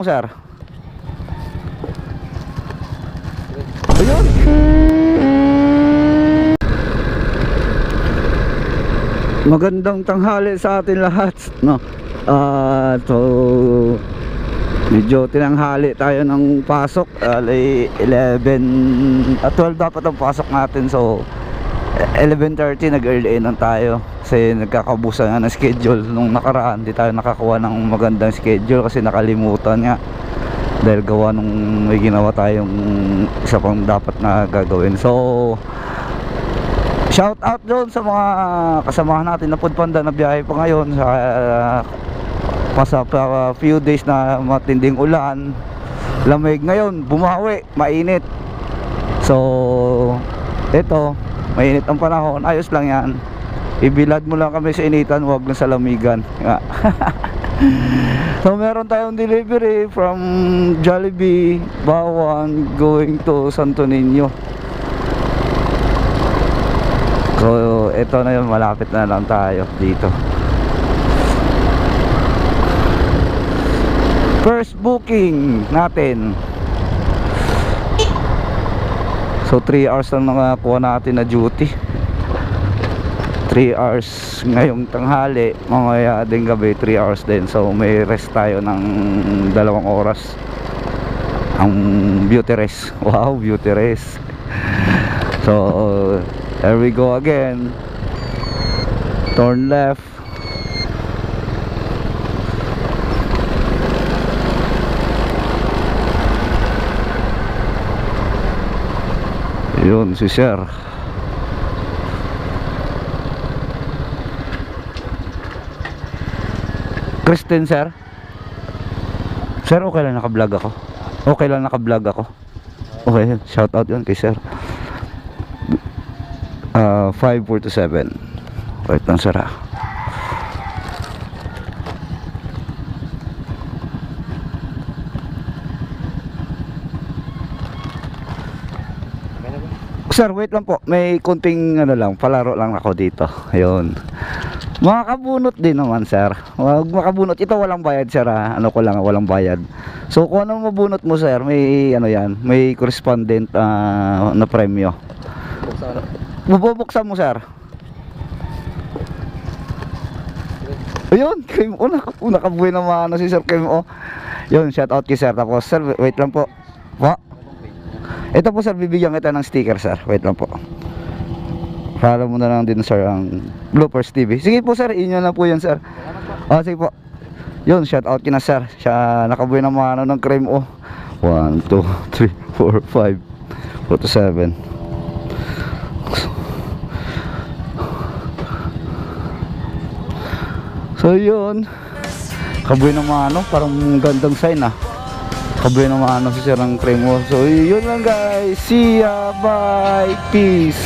Sir. Ayun. Magandang tanghali sa atin lahat, no? So medyo tinanghali tayo ng pasok. 11 at 12 dapat ang pasok natin. So 11:30 nag-early in tayo kasi nagkakabusan nga ng schedule. Nung nakaraan di tayo nakakuha ng magandang schedule kasi nakalimutan nga dahil gawa nung may ginawa tayong isa pang dapat na gagawin. So shout out doon sa mga kasamahan natin na Foodpanda na biyahe pa ngayon sa few days na matinding ulan, lamig. Ngayon bumawi, mainit. So ito, mainit ang panahon, ayos lang yan. Ibilad mo lang kami sa initan, wag lang sa lamigan. So meron tayong delivery from Jollibee, Bawan, going to Santo Niño. So ito na yun, malapit na lang tayo dito. First booking natin. So 3 hours lang nakakuha natin na duty. 3 hours ngayong tanghali, mamaya din gabi 3 hours din. So may rest tayo ng 2 oras. Ang beauty rest. Wow, beauty rest. So there we go again. Turn left. Yun si Sir. Kristen, Sir. Sir, okay lang naka-vlog ako. Okay lang naka-vlog ako. Okay, shout out yun kay Sir. 5427. Wait lang, Sir. Sir, wait lang po. May kunting ano lang, palaro lang ako dito. Ayun. Makakabunot din naman, Sir. Wag makabunot. Ito walang bayad, Sir. Ano ko lang, walang bayad. So kung ano mabunot mo, Sir, may ano yan, may correspondent na premyo. Bubuksan mo, Sir. Ayun, Kim O. Nakabuhay naman si Sir Kim O. Yun, shout out kay Sir. Tapos, Sir, wait lang po. Ito po, Sir, bibigyan kita ng sticker, Sir. Wait lang po. Follow mo na lang din, Sir, ang Bloopers TV. Sige po, Sir, inyo na po yan, Sir. Sige po. Yun, shout out kina Sir. Siya nakabuhay ng mga ng crime. 1, 2, 3, 4, 5 4 to 7. So yun, kabuhay ng mga parang gandang sign kabuhay ng mga si Sir ang crime. So yun lang, guys. See ya, bye, peace.